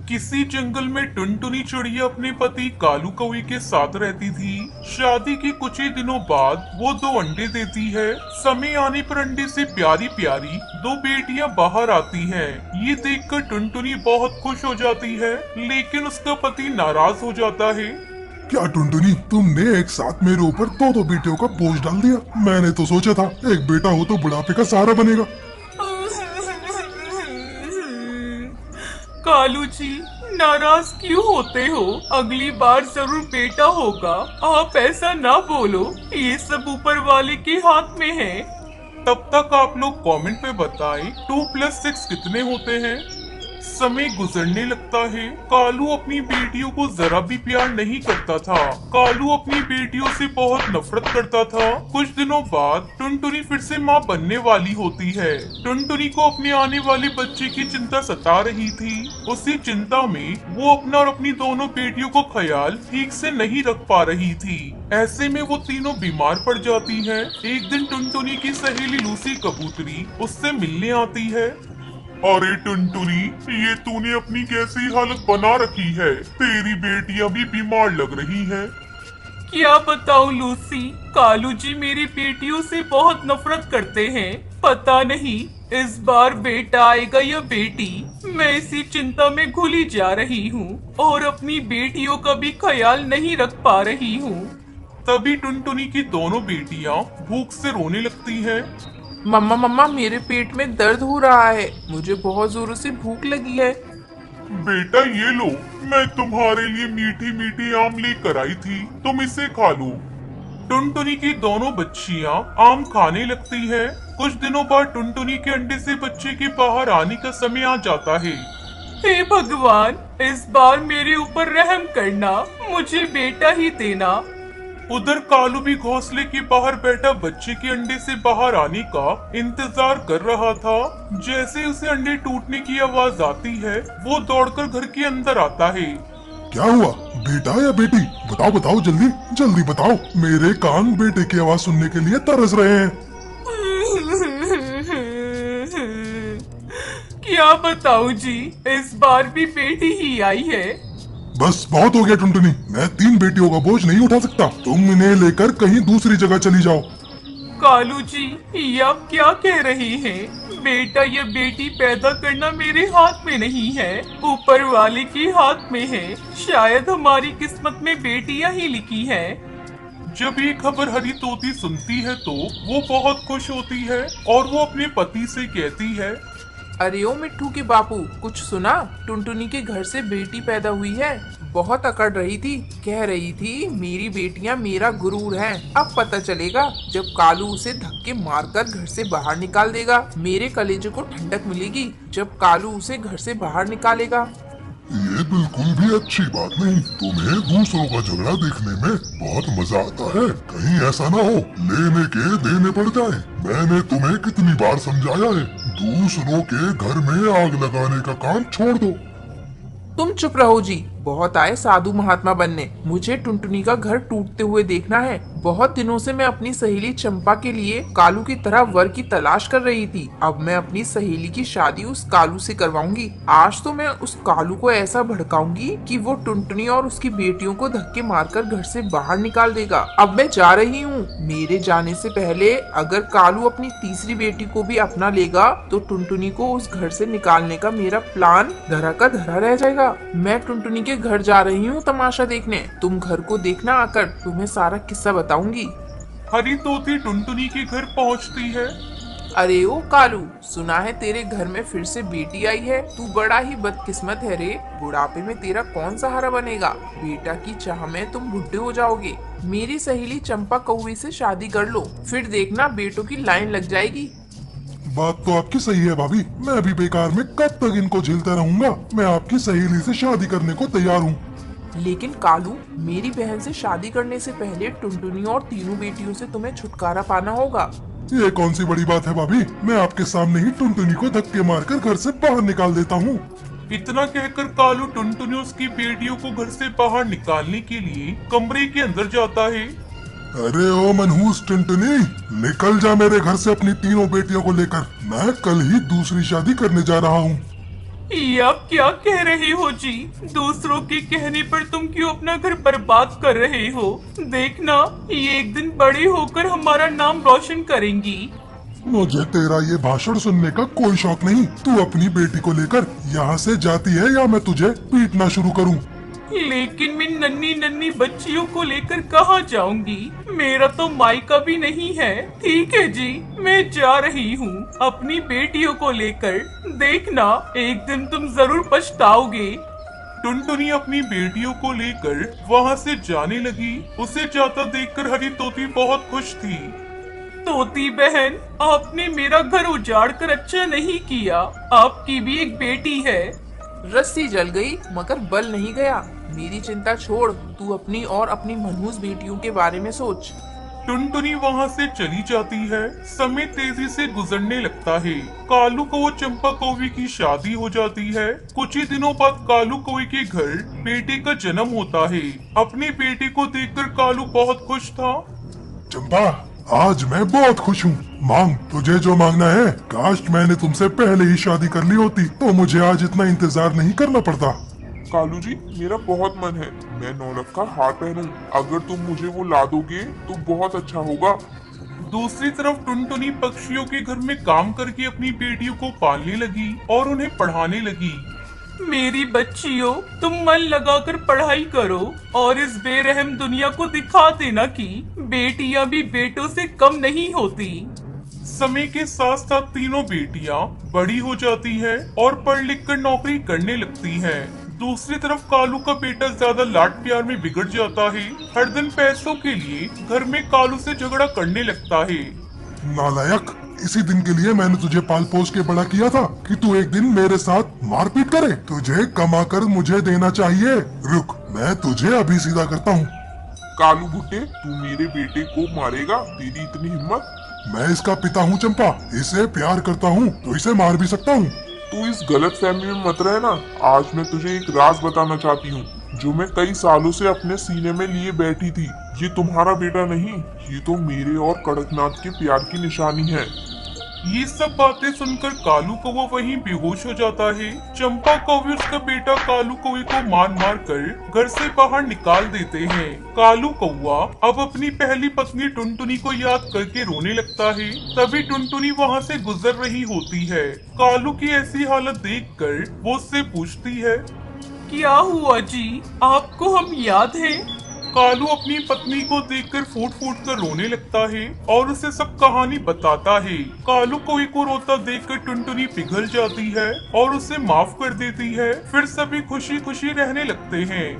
किसी जंगल में टुनटुनी चिड़िया अपने पति कालू कौवे के साथ रहती थी। शादी के कुछ ही दिनों बाद वो दो अंडे देती है। समय आने पर अंडे से प्यारी प्यारी दो बेटियां बाहर आती हैं। ये देखकर टुनटुनी बहुत खुश हो जाती है, लेकिन उसका पति नाराज हो जाता है। क्या टुनटुनी, तुमने एक साथ मेरे ऊपर दो दो बेटियों का बोझ डाल दिया। मैंने तो सोचा था एक बेटा हो तो बुढ़ापे का सहारा बनेगा। कालू जी, नाराज क्यों होते हो? अगली बार जरूर बेटा होगा। आप ऐसा ना बोलो, ये सब ऊपर वाले के हाथ में है। तब तक आप लोग कमेंट में बताएं 2+6 कितने होते हैं। समय गुजरने लगता है। कालू अपनी बेटियों को जरा भी प्यार नहीं करता था। कालू अपनी बेटियों से बहुत नफरत करता था। कुछ दिनों बाद टुनटुनी फिर से माँ बनने वाली होती है। टुनटुनी को अपने आने वाले बच्चे की चिंता सता रही थी। उसी चिंता में वो अपना और अपनी दोनों बेटियों को ख्याल ठीक से नहीं रख पा रही थी। ऐसे में वो तीनों बीमार पड़ जाती हैं। एक दिन टुनटुनी की सहेली लूसी कबूतरी उससे मिलने आती है। अरे टुनटुनी, ये तूने अपनी कैसी हालत बना रखी है? तेरी बेटियां भी बीमार लग रही हैं। क्या बताऊं लूसी, कालू जी मेरी बेटियों से बहुत नफरत करते हैं। पता नहीं इस बार बेटा आएगा या बेटी। मैं इसी चिंता में घुली जा रही हूँ और अपनी बेटियों का भी ख्याल नहीं रख पा रही हूँ। तभी टुनटुनी की दोनों बेटियां भूख से रोने लगती हैं। मम्मा मम्मा, मेरे पेट में दर्द हो रहा है। मुझे बहुत जोरों से भूख लगी है। बेटा ये लो, मैं तुम्हारे लिए मीठी मीठी आम लेकर आई थी, तुम इसे खा लो। टुनटुनी की दोनों बच्चियां आम खाने लगती है। कुछ दिनों बाद टुनटुनी के अंडे से बच्चे के बाहर आने का समय आ जाता है। हे भगवान, इस बार मेरे ऊपर रहम करना, मुझे बेटा ही देना। उधर कालू भी घोंसले के बाहर बैठा बच्चे के अंडे से बाहर आने का इंतजार कर रहा था। जैसे उसे अंडे टूटने की आवाज आती है, वो दौड़कर घर के अंदर आता है। क्या हुआ, बेटा या बेटी? बताओ बताओ, जल्दी जल्दी बताओ। मेरे कान बेटे की आवाज सुनने के लिए तरस रहे हैं। क्या बताऊं जी, इस बार भी बेटी ही आई है। बस बहुत हो गया टुनटुनी, मैं 3 बेटियों का बोझ नहीं उठा सकता। तुम इन्हें लेकर कहीं दूसरी जगह चली जाओ। कालू जी, ये आप क्या कह रहे हैं? बेटा या बेटी पैदा करना मेरे हाथ में नहीं है, ऊपर वाले के हाथ में है। शायद हमारी किस्मत में बेटियां ही लिखी है। जब ये खबर हरी तोती सुनती है तो वो बहुत खुश होती है और वो अपने पति से कहती है, अरे ओ मिट्ठू के बापू, कुछ सुना? टुनटुनी के घर से बेटी पैदा हुई है। बहुत अकड़ रही थी, कह रही थी मेरी बेटियां मेरा गुरूर हैं। अब पता चलेगा जब कालू उसे धक्के मारकर घर से बाहर निकाल देगा। मेरे कलेजे को ठंडक मिलेगी जब कालू उसे घर से बाहर निकालेगा। ये बिल्कुल भी अच्छी बात नहीं। तुम्हें दूसरों का झगड़ा देखने में बहुत मजा आता है। कहीं ऐसा ना हो लेने के देने पड़ जाए। मैंने तुम्हें कितनी बार समझाया है, दूसरों के घर में आग लगाने का काम छोड़ दो। तुम चुप रहो जी, बहुत आए साधु महात्मा बनने। मुझे टुनटुनी का घर टूटते हुए देखना है। बहुत दिनों से मैं अपनी सहेली चंपा के लिए कालू की तरह वर की तलाश कर रही थी। अब मैं अपनी सहेली की शादी उस कालू से करवाऊंगी। आज तो मैं उस कालू को ऐसा भड़काऊंगी कि वो टुनटुनी और उसकी बेटियों को धक्के मारकर घर से बाहर निकाल देगा। अब मैं जा रही हूँ। मेरे जाने से पहले अगर कालू अपनी तीसरी बेटी को भी अपना लेगा तो टुनटुनी को उस घर से निकालने का मेरा प्लान धरा का धरा रह जाएगा। मैं टुनटुनी के घर जा रही हूँ तमाशा देखने। तुम घर को देखना आकर, तुम्हें सारा किस्सा बताऊंगी। हरी तोती टुनटुनी के घर पहुंचती है। अरे ओ कालू, सुना है तेरे घर में फिर से बेटी आई है। तू बड़ा ही बदकिस्मत है रे। बुढ़ापे में तेरा कौन सहारा बनेगा? बेटा की चाह में तुम बुढ़े हो जाओगे। मेरी सहेली चंपा कौवे से शादी कर लो, फिर देखना बेटों की लाइन लग जाएगी। बात तो आपकी सही है भाभी। मैं भी बेकार में कब तक इनको झेलता रहूंगा। मैं आपकी सहेली से शादी करने को तैयार हूँ। लेकिन कालू, मेरी बहन से शादी करने से पहले टुनटुनी और तीनों बेटियों से तुम्हें छुटकारा पाना होगा। ये कौन सी बड़ी बात है भाभी? मैं आपके सामने ही टुनटुनी को धक्के मारकर घर से बाहर निकाल देता हूँ। इतना कहकर कालू टुनटुनी उसकी बेटियों को घर से बाहर निकालने के लिए कमरे के अंदर जाता है। अरे ओ मनहूस टुनटुनी, निकल जा मेरे घर से अपनी तीनों बेटियों को लेकर। मैं कल ही दूसरी शादी करने जा रहा हूँ। ये आप क्या कह रहे हो जी? दूसरों के कहने पर तुम क्यों अपना घर बर्बाद कर रहे हो? देखना, ये एक दिन बड़े होकर हमारा नाम रोशन करेंगी। मुझे तेरा ये भाषण सुनने का कोई शौक नहीं। तू अपनी बेटी को लेकर यहाँ से जाती है या मैं तुझे पीटना शुरू करूँ? लेकिन मैं नन्ही नन्ही बच्चियों को लेकर कहाँ जाऊंगी? मेरा तो मायका भी नहीं है। ठीक है जी, मैं जा रही हूँ अपनी बेटियों को लेकर। देखना, एक दिन तुम जरूर पछताओगे। टुनटुनी अपनी बेटियों को लेकर वहाँ से जाने लगी। उसे जाता देखकर हरी तोती बहुत खुश थी। तोती बहन, आपने मेरा घर उजाड़ कर अच्छा नहीं किया। आपकी भी एक बेटी है। रस्सी जल गई मगर बल नहीं गया। मेरी चिंता छोड़, तू अपनी और अपनी मनहूस बेटियों के बारे में सोच। टुनटुनी वहाँ से चली जाती है। समय तेजी से गुजरने लगता है। कालू कौवा चंपा कौवी की शादी हो जाती है। कुछ ही दिनों बाद कालू कौवे के घर बेटे का जन्म होता है। अपनी बेटी को देखकर कालू बहुत खुश था। चंपा, आज मैं बहुत खुश हूँ। मांग, तुझे जो मांगना है। काश मैंने तुमसे पहले ही शादी कर ली होती तो मुझे आज इतना इंतजार नहीं करना पड़ता। कालू जी, मेरा बहुत मन है मैं नौलख का हार पहनूं। अगर तुम मुझे वो ला दोगे तो बहुत अच्छा होगा। दूसरी तरफ टुनटुनी पक्षियों के घर में काम करके अपनी बेटियों को पालने लगी और उन्हें पढ़ाने लगी। मेरी बच्चियों, तुम मन लगाकर पढ़ाई करो और इस बेरहम दुनिया को दिखा देना कि बेटियां भी बेटों से कम नहीं होती। समय के साथ साथ तीनों बेटियां बड़ी हो जाती है और पढ़ लिख कर नौकरी करने लगती हैं। दूसरी तरफ कालू का बेटा ज्यादा लाड प्यार में बिगड़ जाता है। हर दिन पैसों के लिए घर में कालू से झगड़ा करने लगता है। नालायक, इसी दिन के लिए मैंने तुझे पाल पोस के बड़ा किया था कि तू एक दिन मेरे साथ मारपीट करे। तुझे कमा कर मुझे देना चाहिए। रुक, मैं तुझे अभी सीधा करता हूँ। कालू भुट्टे, तू मेरे बेटे को मारेगा? तेरी इतनी हिम्मत? मैं इसका पिता हूँ चंपा, इसे प्यार करता हूँ तो इसे मार भी सकता हूँ। तू इस गलत फहमी में मत रहना। आज मैं तुझे एक राज बताना चाहती हूँ जो मैं कई सालों से अपने सीने में लिए बैठी थी। ये तुम्हारा बेटा नहीं, ये तो मेरे और कड़कनाथ के प्यार की निशानी है। ये सब बातें सुनकर कालू कौवा वहीं बेहोश हो जाता है। चंपा कौवे उसका बेटा कालू कौवे को मार मार कर घर से बाहर निकाल देते हैं। कालू कौवा अब अपनी पहली पत्नी टुनटुनी को याद करके रोने लगता है। तभी टुनटुनी वहाँ से गुजर रही होती है। कालू की ऐसी हालत देखकर वो उससे पूछती है, क्या हुआ जी? आपको हम याद हैं? कालू अपनी पत्नी को देखकर फूट फूट कर रोने लगता है और उसे सब कहानी बताता है। कालू कौवे को रोता देखकर टुनटुनी पिघल जाती है और उसे माफ कर देती है। फिर सभी खुशी खुशी रहने लगते हैं।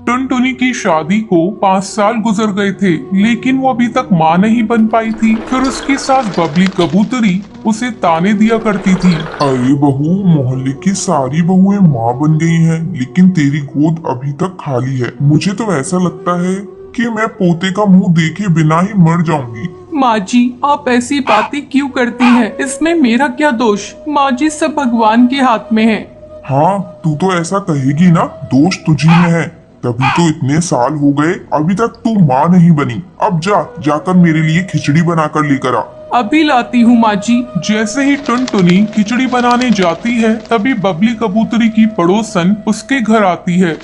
टुनटुनी की शादी को 5 साल गुजर गए थे, लेकिन वो अभी तक माँ नहीं बन पाई थी। फिर उसकी सास बबली कबूतरी उसे ताने दिया करती थी। अरे बहू, मोहल्ले की सारी बहुएं माँ बन गई हैं, लेकिन तेरी गोद अभी तक खाली है। मुझे तो ऐसा लगता है कि मैं पोते का मुंह देखे बिना ही मर जाऊंगी। माँ जी, आप ऐसी बातें क्यों करती हैं? इसमें मेरा क्या दोष? माँ जी, सब भगवान के हाथ में है। हाँ, तू तो ऐसा कहेगी ना, दोष तुझी में है। तभी तो इतने साल हो गए, अभी तक तू माँ नहीं बनी। अब जाकर मेरे लिए खिचड़ी बनाकर लेकर आ। अभी लाती हूँ माँ जी। जैसे ही टुनटुनी खिचड़ी बनाने जाती है, तभी बबली कबूतरी की पड़ोसन उसके घर आती है।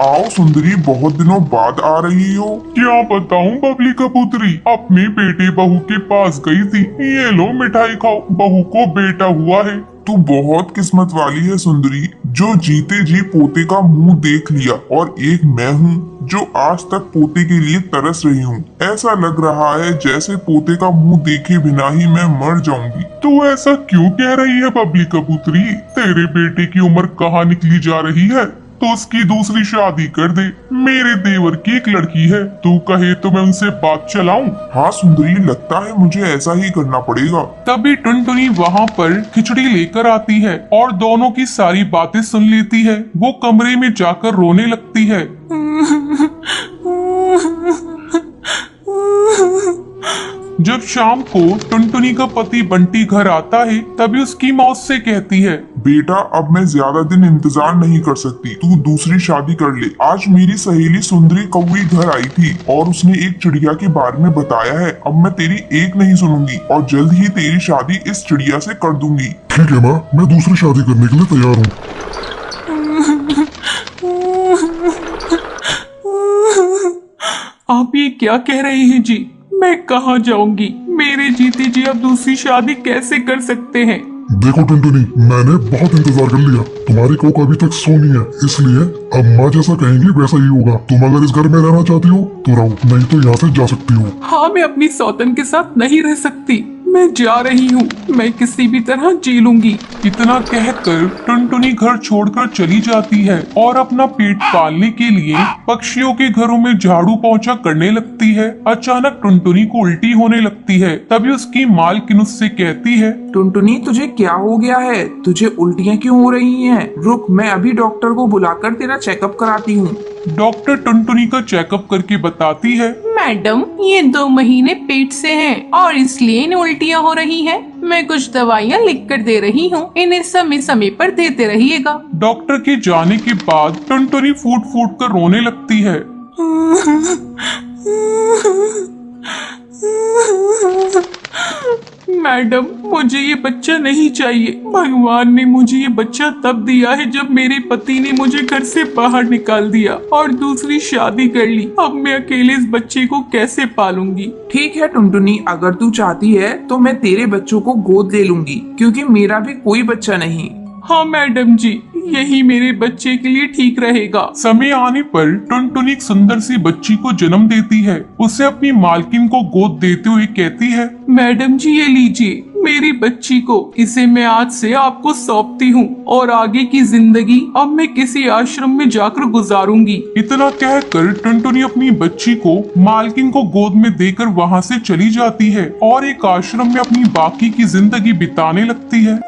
आओ सुंदरी, बहुत दिनों बाद आ रही हो। क्या बताऊं बबली कबूतरी, अपने बेटे बहू के पास गई थी। ये लो मिठाई खाओ, बहू को बेटा हुआ है। तू बहुत किस्मत वाली है सुंदरी, जो जीते जी पोते का मुंह देख लिया। और एक मैं हूँ जो आज तक पोते के लिए तरस रही हूँ। ऐसा लग रहा है जैसे पोते का मुंह देखे बिना ही मैं मर जाऊंगी। तू ऐसा क्यों कह रही है बबली कबूतरी? तेरे बेटे की उम्र कहाँ निकली जा रही है? तो उसकी दूसरी शादी कर दे। मेरे देवर की एक लड़की है, तू कहे तो मैं उनसे बात चलाऊं। हाँ सुंदरी, लगता है मुझे ऐसा ही करना पड़ेगा। तभी टुनटुनी वहाँ पर खिचड़ी लेकर आती है और दोनों की सारी बातें सुन लेती है। वो कमरे में जाकर रोने लगती है। जब शाम को टुनटुनी का पति बंटी घर आता है, तभी उसकी माँ उससे कहती है, बेटा अब मैं ज्यादा दिन इंतजार नहीं कर सकती, तू दूसरी शादी कर ले। आज मेरी सहेली सुंदरी कौवी घर आई थी और उसने एक चिड़िया के बारे में बताया है। अब मैं तेरी एक नहीं सुनूंगी और जल्द ही तेरी शादी इस चिड़िया से कर दूंगी। ठीक है माँ, मैं दूसरी शादी करने के लिए तैयार हूँ। आप ये क्या कह रहे हैं जी? मैं कहाँ जाऊंगी? मेरे जीते जी आप दूसरी शादी कैसे कर सकते हैं? देखो टुनटुनी, मैंने बहुत इंतजार कर लिया। तुम्हारी कोक अभी तक सोनी है, इसलिए अब माँ जैसा कहेंगी वैसा ही होगा। तुम अगर इस घर में रहना चाहती हो तो रहो, नहीं तो यहाँ से जा सकती हो। हाँ, मैं अपनी सौतन के साथ नहीं रह सकती। मैं जा रही हूँ, मैं किसी भी तरह जी लूंगी। इतना कहकर टुनटुनी घर छोड़कर चली जाती है और अपना पेट पालने के लिए पक्षियों के घरों में झाड़ू पोंछा करने लगती है। अचानक टुनटुनी को उल्टी होने लगती है। तभी उसकी मालकिन उससे कहती है, टुनटुनी तुझे क्या हो गया है? तुझे उल्टियाँ क्यों हो रही हैं? रुक, मैं अभी डॉक्टर को बुलाकर तेरा चेकअप कराती हूँ। डॉक्टर टुनटुनी का चेकअप करके बताती है, मैडम, ये 2 महीने पेट से हैं और इसलिए इन्हें उल्टियाँ हो रही हैं। मैं कुछ दवाइयाँ लिख कर दे रही हूँ, इन्हें समय समय पर देते रहिएगा। डॉक्टर के जाने के बाद टुनटुनी फूट फूट कर रोने लगती है। मैडम, मुझे ये बच्चा नहीं चाहिए। भगवान ने मुझे ये बच्चा तब दिया है जब मेरे पति ने मुझे घर से बाहर निकाल दिया और दूसरी शादी कर ली। अब मैं अकेले इस बच्चे को कैसे पालूंगी? ठीक है टुनटुनी, अगर तू चाहती है तो मैं तेरे बच्चों को गोद ले लूंगी, क्योंकि मेरा भी कोई बच्चा नहीं। हाँ मैडम जी, यही मेरे बच्चे के लिए ठीक रहेगा। समय आने पर टुनटुनी एक सुंदर सी बच्ची को जन्म देती है। उसे अपनी मालकिन को गोद देते हुए कहती है, मैडम जी, ये लीजिए मेरी बच्ची को। इसे मैं आज से आपको सौंपती हूँ और आगे की जिंदगी अब मैं किसी आश्रम में जाकर गुजारूंगी। इतना कहकर टुनटुनी अपनी बच्ची को मालकिन को गोद में देकर वहाँ से चली जाती है और एक आश्रम में अपनी बाकी की जिंदगी बिताने लगती है।